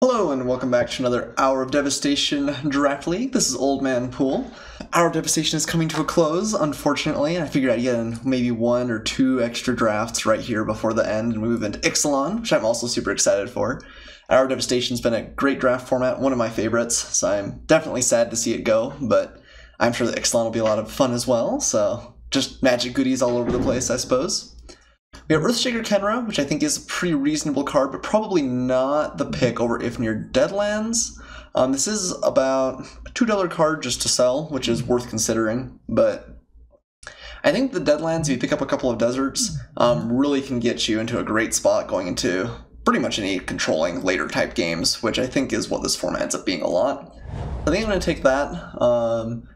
Hello and welcome back to another Hour of Devastation Draft League. This is Old Man Poole. Hour of Devastation is coming to a close, unfortunately. I figured I'd get in maybe one or two extra drafts right here before the end and move into Ixalan, which I'm also super excited for. Hour of Devastation's been a great draft format, one of my favorites, so I'm definitely sad to see it go, but I'm sure that Ixalan will be a lot of fun as well, so just magic goodies all over the place, I suppose. We have Earthshaker Kenra, which I think is a pretty reasonable card, but probably not the pick over If Near Deadlands. This is about a $2 card just to sell, which is worth considering, but I think the Deadlands, if you pick up a couple of deserts, really can get you into a great spot going into pretty much any controlling later type games, which I think is what this format ends up being a lot. I think I'm going to take that.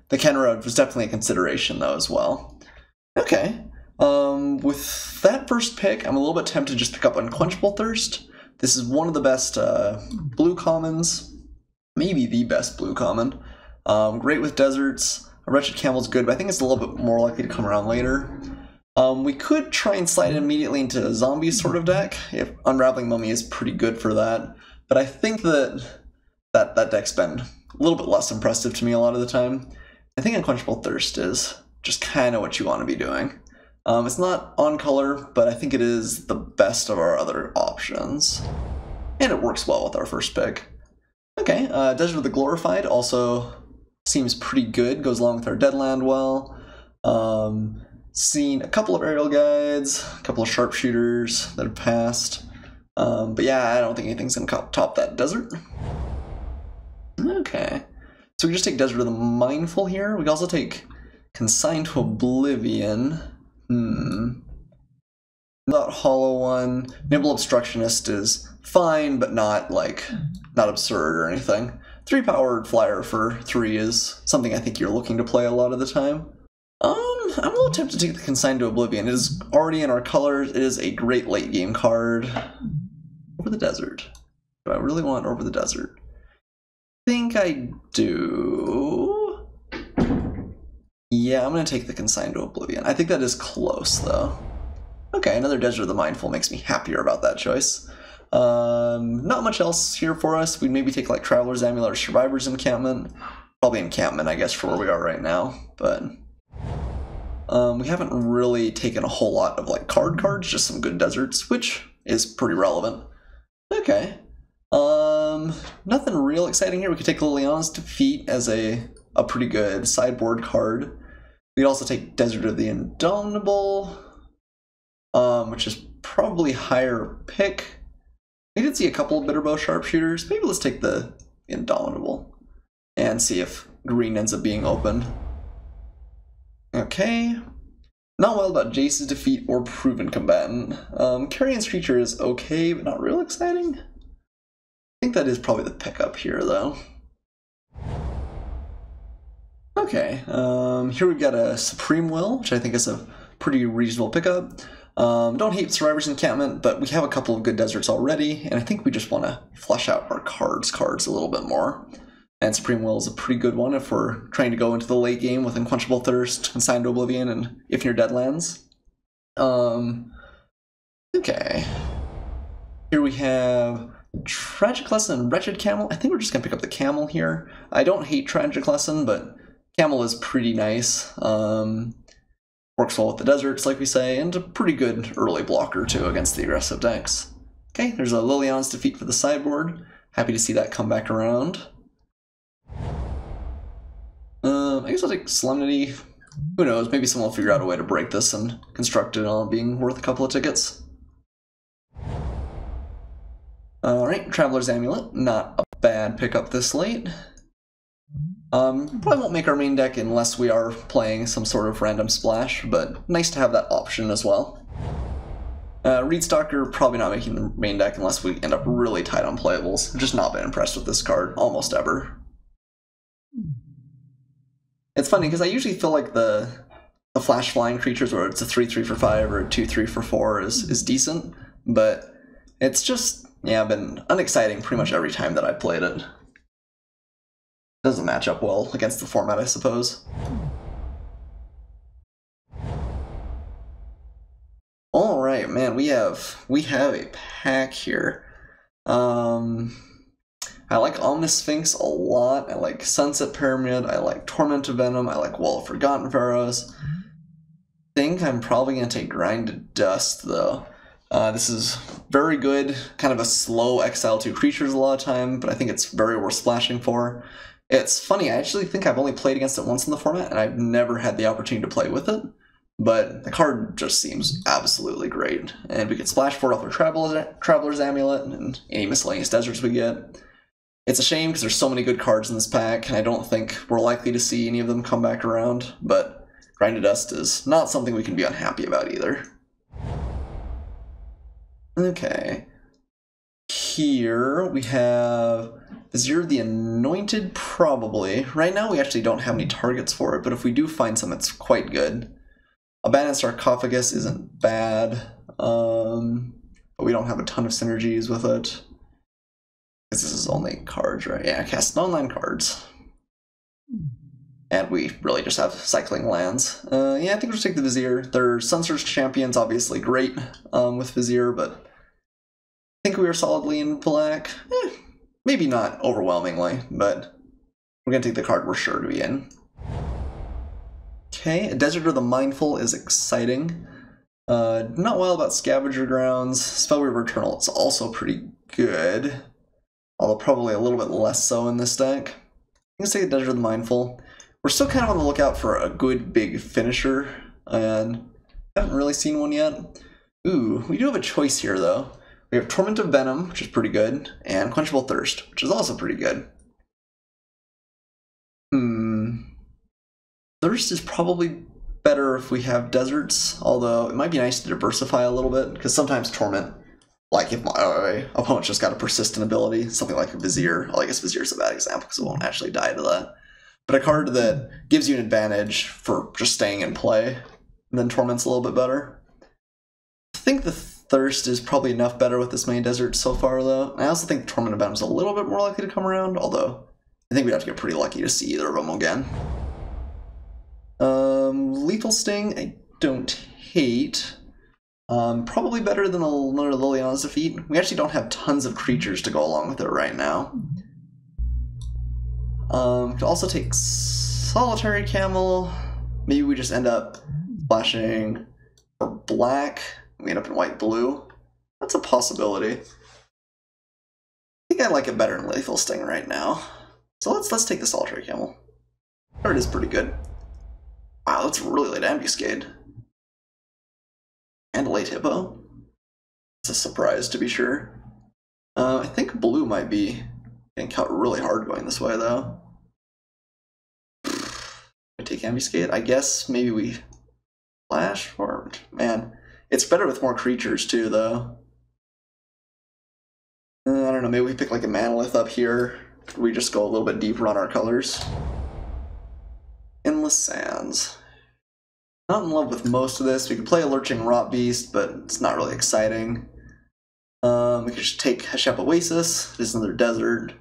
The Kenra was definitely a consideration, though, as well. Okay. With that first pick, I'm a little bit tempted to just pick up Unquenchable Thirst. This is one of the best blue commons, maybe the best blue common. Great with deserts. A Wretched Camel's good, but I think it's a little bit more likely to come around later. We could try and slide it immediately into a zombie sort of deck. If Unraveling Mummy is pretty good for that, but I think that deck's been a little bit less impressive to me a lot of the time. I think Unquenchable Thirst is just kind of what you want to be doing. It's not on color, but I think it is the best of our other options. And it works well with our first pick. Okay, Desert of the Glorified also seems pretty good, goes along with our Deadland well. Seen a couple of aerial guides, a couple of sharpshooters that have passed. But yeah, I don't think anything's going to top that desert. Okay, so we just take Desert of the Mindful here. We can also take Consigned to Oblivion. That hollow one. Nimble Obstructionist is fine, but not absurd or anything. 3-powered flyer for 3 is something I think you're looking to play a lot of the time. I'm a little tempted to take the Consigned to Oblivion. It is already in our colors. It is a great late game card. Over the Desert. Do I really want Over the Desert? I think I do. Yeah, I'm going to take the Consigned to Oblivion. I think that is close, though. Okay, another Desert of the Mindful makes me happier about that choice. Not much else here for us. We'd maybe take, like, Traveler's Amulet or Survivor's Encampment. Probably Encampment, I guess, for where we are right now. But we haven't really taken a whole lot of, like, cards, just some good deserts, which is pretty relevant. Okay. Nothing real exciting here. We could take Liliana's Defeat as a pretty good sideboard card. We could also take Desert of the Indomitable, which is probably higher pick. We did see a couple of Bitterbow sharpshooters. Maybe let's take the Indomitable and see if green ends up being open. Okay. Not wild about Jace's Defeat or Proven Combatant. Carrion's Creature is okay, but not real exciting. I think that is probably the pickup here, though. Okay, here we've got a Supreme Will, which I think is a pretty reasonable pickup. Don't hate Survivor's Encampment, but we have a couple of good deserts already, and I think we just want to flesh out our cards a little bit more. And Supreme Will is a pretty good one if we're trying to go into the late game with Unquenchable Thirst, Consigned to Oblivion, and If Near Deadlands. Okay. Here we have Tragic Lesson and Wretched Camel. I think we're just going to pick up the Camel here. I don't hate Tragic Lesson, but Camel is pretty nice. Works well with the deserts, like we say, and a pretty good early blocker, too, against the aggressive decks. Okay, there's a Liliana's Defeat for the sideboard. Happy to see that come back around. I guess I'll take Solemnity. Who knows, maybe someone will figure out a way to break this and construct it all being worth a couple of tickets. Alright, Traveler's Amulet. Not a bad pickup this late. Probably won't make our main deck unless we are playing some sort of random splash, but nice to have that option as well. Reedstalker, probably not making the main deck unless we end up really tight on playables. I've just not been impressed with this card, almost ever. It's funny, because I usually feel like the flash flying creatures, where it's a 3/3 for 5 or a 2/3 for 4 is decent, but it's just, yeah, been unexciting pretty much every time that I've played it. Doesn't match up well against the format, I suppose. All right, man, we have a pack here. I like Omnis Sphinx a lot. I like Sunset Pyramid. I like Tormented Venom. I like Wall of Forgotten Pharaohs. I think I'm probably going to take Grind to Dust, though. This is very good, kind of a slow exile to creatures a lot of time, but I think it's very worth splashing for. It's funny, I actually think I've only played against it once in the format, and I've never had the opportunity to play with it. But the card just seems absolutely great. And we can splash for it off of Traveler's Amulet and any miscellaneous deserts we get. It's a shame because there's so many good cards in this pack, and I don't think we're likely to see any of them come back around, but Grind to Dust is not something we can be unhappy about either. Okay. Here we have Vizier the Anointed, probably. Right now we actually don't have any targets for it, but if we do find some, it's quite good. Abandoned Sarcophagus isn't bad, but we don't have a ton of synergies with it. Because this is only cards, right? Yeah, cast non-land cards. And we really just have cycling lands. Yeah, I think we'll just take the Vizier. Their Sunsearch Champion's obviously great with Vizier, but I think we are solidly in black. Maybe not overwhelmingly, but we're going to take the card we're sure to be in. Okay, Desert of the Mindful is exciting. Not wild about Scavenger Grounds. Spellweaver Eternal is also pretty good, although probably a little bit less so in this deck. Let's take Desert of the Mindful. We're still kind of on the lookout for a good big finisher, and haven't really seen one yet. Ooh, we do have a choice here though. We have Torment of Venom, which is pretty good, and Quenchable Thirst, which is also pretty good. Thirst is probably better if we have deserts, although it might be nice to diversify a little bit, because sometimes Torment, like if my opponent's just got a persistent ability, something like a Vizier, well, I guess Vizier's a bad example because it won't actually die to that, but a card that gives you an advantage for just staying in play, and then Torment's a little bit better. I think the Thirst is probably enough better with this many deserts so far, though. I also think Torment of Venom's a little bit more likely to come around, although I think we'd have to get pretty lucky to see either of them again. Lethal Sting, I don't hate. Probably better than another Liliana's Defeat. We actually don't have tons of creatures to go along with it right now. Could also take Solitary Camel. Maybe we just end up splashing for black. We end up in white-blue. That's a possibility. I think I like it better than Lethal Sting right now. So let's take the Solitary Camel. Or it is pretty good. Wow, that's really late Ambuscade. And a late Hippo. It's a surprise to be sure. I think blue might be getting cut really hard going this way though. I take Ambuscade. I guess maybe we flash for it. Man, it's better with more creatures too though. I don't know, maybe we pick like a Manolith up here. We just go a little bit deeper on our colors. Endless Sands. Not in love with most of this. We could play a Lurching Rot Beast, but it's not really exciting. We could just take Heshep Oasis. It is another desert.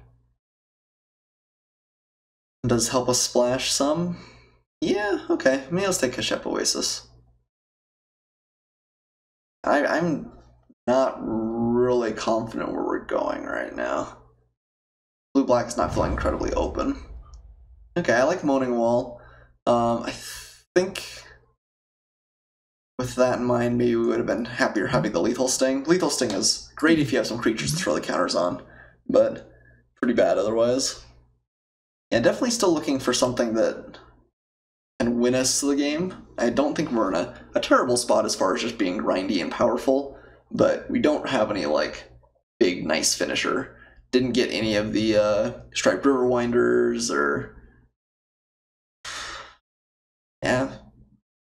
It does help us splash some. Yeah, okay. Maybe let's take Heshep Oasis. I'm not really confident where we're going right now. Blue-black is not feeling incredibly open. Okay, I like Moaning Wall. I think with that in mind, maybe we would have been happier having the Lethal Sting. Lethal Sting is great if you have some creatures to throw the counters on, but pretty bad otherwise. Yeah, definitely still looking for something that can win us the game. I don't think we're in a terrible spot as far as just being grindy and powerful, but we don't have any, like, big, nice finisher. Didn't get any of the Striped River Winders, or... yeah,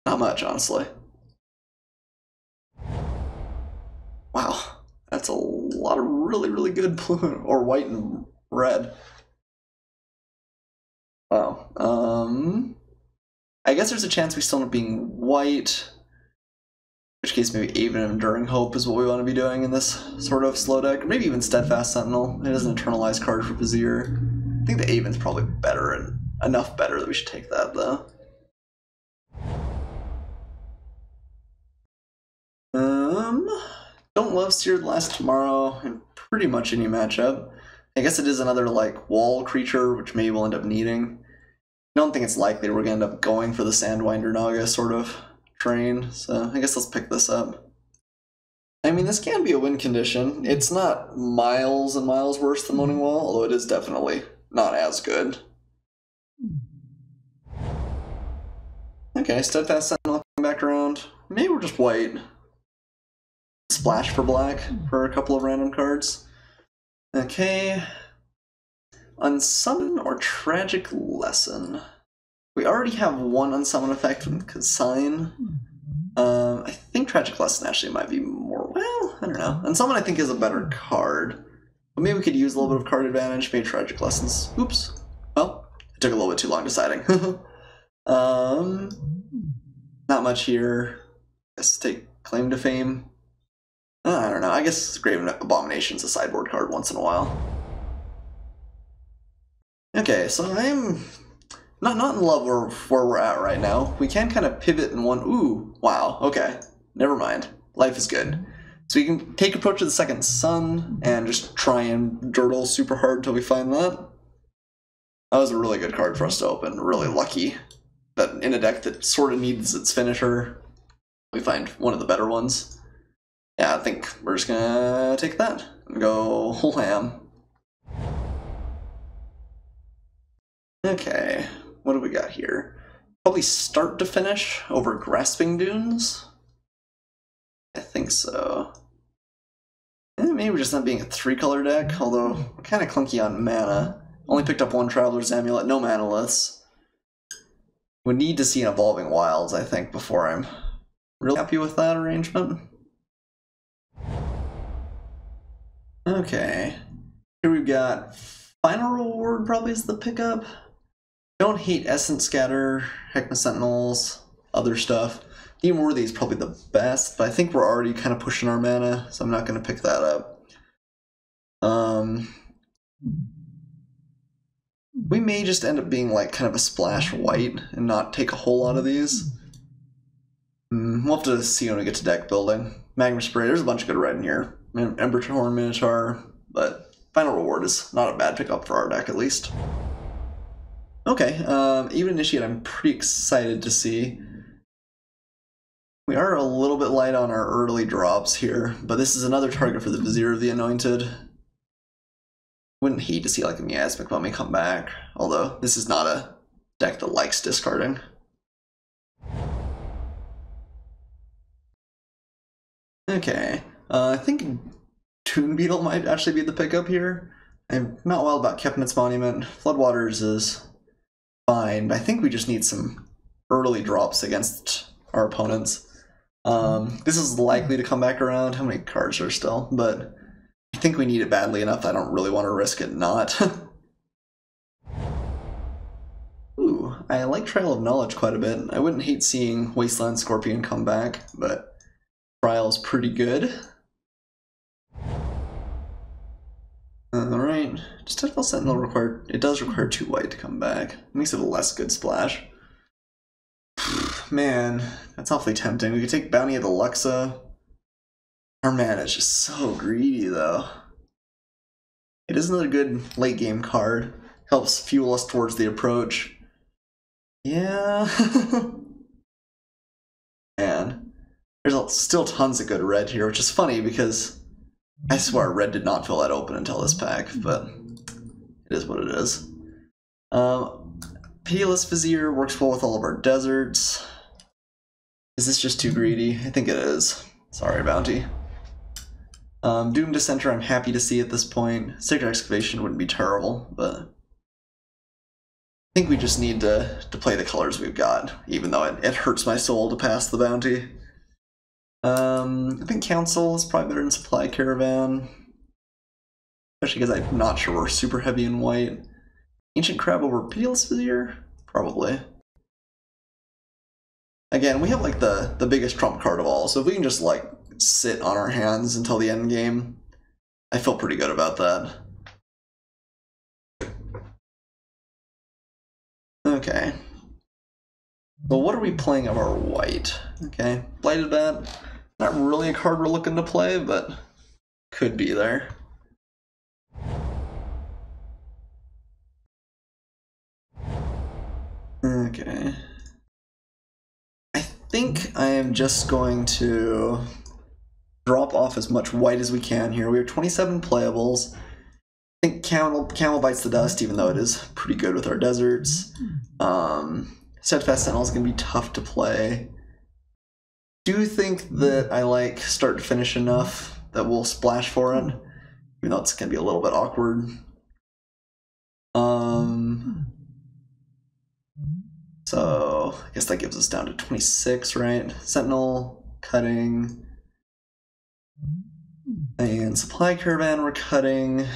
not much, honestly. Wow, that's a lot of really, really good blue, or white and red. Wow. I guess there's a chance we still end up being white, in which case maybe Aven and Enduring Hope is what we want to be doing in this sort of slow deck, or maybe even Steadfast Sentinel. It is an internalized card for Vizier. I think the Aven's probably better, and enough better that we should take that, though. Don't love Seared Last Tomorrow in pretty much any matchup. I guess it is another, like, wall creature, which maybe we'll end up needing. I don't think it's likely we're going to end up going for the Sandwinder Naga sort of train, so I guess let's pick this up. I mean, this can be a win condition. It's not miles and miles worse than Moaning Wall, although it is definitely not as good. Okay, Steadfast Sentinel coming back around. Maybe we're just white. Splash for black for a couple of random cards. Okay. Unsummon or Tragic Lesson. We already have one unsummon effect from Consign. I think Tragic Lesson actually might be more, well, I don't know. Unsummon I think is a better card. But maybe we could use a little bit of card advantage, maybe Tragic Lessons. Oops. Well, it took a little bit too long deciding. Not much here. Let's take Claim to Fame. I don't know, I guess Graven Abomination's a sideboard card once in a while. Okay, so I'm not in love where we're at right now. We can kind of pivot in one. Ooh, wow, okay. Never mind. Life is good. So we can take Approach to the Second Sun and just try and dirtle super hard until we find that. That was a really good card for us to open. Really lucky that in a deck that sort of needs its finisher, we find one of the better ones. Yeah, I think we're just gonna take that and go whole ham. Okay, what do we got here? Probably Start to Finish over Grasping Dunes? I think so. And maybe we're just not being a 3-color deck, although we're kind of clunky on mana. Only picked up one Traveler's Amulet, no Manaliths. We need to see an Evolving Wilds, I think, before I'm really happy with that arrangement. Okay, here we've got Final Reward probably is the pickup. Don't hate Essence Scatter, Heckma Sentinels, other stuff. Even Worthy is probably the best, but I think we're already kind of pushing our mana, so I'm not going to pick that up. We may just end up being like kind of a splash white and not take a whole lot of these. We'll have to see when we get to deck building. Magma Spray, there's a bunch of good red in here. Embertorn Minotaur, but Final Reward is not a bad pickup for our deck at least. Okay, even Initiate I'm pretty excited to see. We are a little bit light on our early drops here, but this is another target for the Vizier of the Anointed. Wouldn't hate to see like a Miasmic Mummy come back, although this is not a deck that likes discarding. Okay, I think Toon Beetle might actually be the pickup here. I'm not wild about Kepnit's Monument. Floodwaters is fine, but I think we just need some early drops against our opponents. This is likely to come back around. How many cards are still? But I think we need it badly enough that I don't really want to risk it not. Ooh, I like Trial of Knowledge quite a bit. I wouldn't hate seeing Wasteland Scorpion come back, but Trial's pretty good. Alright, just Steadful Sentinel it does require 2 white to come back. It makes it a less good splash. Man, that's awfully tempting. We could take Bounty of the Luxa. Our mana is just so greedy though. It is another good late game card. Helps fuel us towards the approach. Yeah. Man. There's still tons of good red here, which is funny because I swear red did not feel that open until this pack, but it is what it is. Pitiless Vizier works well with all of our deserts. Is this just too greedy? I think it is. Sorry, Bounty. Doom Dissenter I'm happy to see at this point. Sacred Excavation wouldn't be terrible, but I think we just need to play the colors we've got, even though it hurts my soul to pass the Bounty. I think Council is probably better than Supply Caravan, especially because I'm not sure we're super heavy in white. Ancient Crab over Pitiless Vizier? Probably. Again, we have like the biggest trump card of all, so if we can just like sit on our hands until the end game, I feel pretty good about that. Okay. So what are we playing of our white? Okay, Blighted Bat. Not really a card we're looking to play, but could be there. Okay. I think I am just going to drop off as much white as we can here. We have 27 playables. I think Camel bites the dust, even though it is pretty good with our deserts. Steadfast Sentinel is going to be tough to play. Do you think that I like start to finish enough that we'll splash for it? Even though it's going to be a little bit awkward. So I guess that gives us down to 26, right? Sentinel, cutting. And Supply Caravan we're cutting.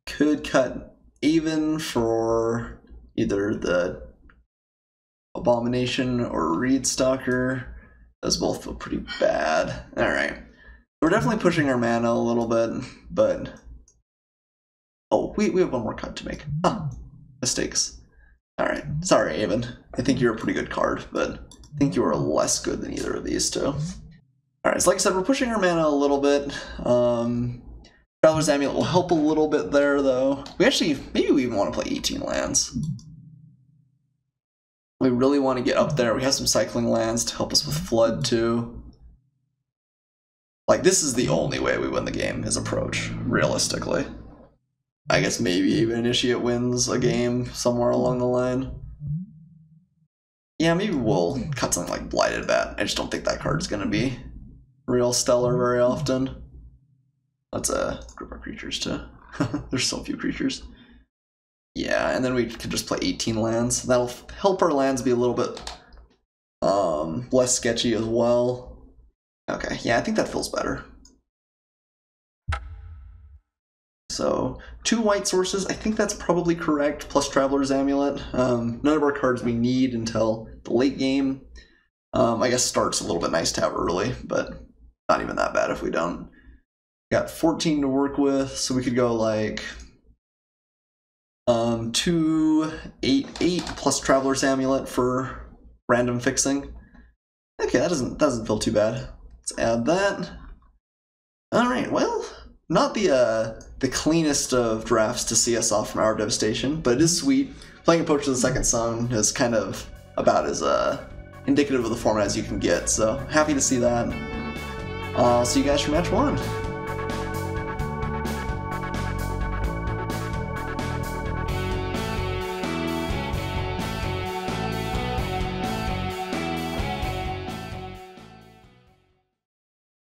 Could cut even for either the Abomination or Reed Stalker. Those both feel pretty bad. Alright. We're definitely pushing our mana a little bit, but... Oh, we have one more cut to make. Ah, mistakes. Alright, sorry Avon. I think you're a pretty good card, but I think you are less good than either of these two. Alright, so like I said, we're pushing our mana a little bit. Traveler's Amulet will help a little bit there, though. Maybe we even want to play 18 lands. We really want to get up there. We have some cycling lands to help us with Flood, too. Like, this is the only way we win the game, is approach, realistically. I guess maybe even Initiate wins a game somewhere along the line. Yeah, maybe we'll cut something like Blighted Bat. I just don't think that card's going to be real stellar very often. Let's group our creatures too. There's so few creatures. Yeah, and then we could just play 18 lands. That'll help our lands be a little bit less sketchy as well. Okay, yeah, I think that feels better. So, 2 white sources, I think that's probably correct, plus Traveler's Amulet. None of our cards we need until the late game. I guess Start's a little bit nice to have early, but not even that bad if we don't. Got 14 to work with, so we could go like 2, 8, 8 plus Traveler's Amulet for random fixing. Okay, that doesn't feel too bad. Let's add that. Alright, well, not the cleanest of drafts to see us off from Hour of Devastation, but it is sweet. Playing Approach to the Second Sun is kind of about as indicative of the format as you can get, so happy to see that. I'll see you guys for match 1.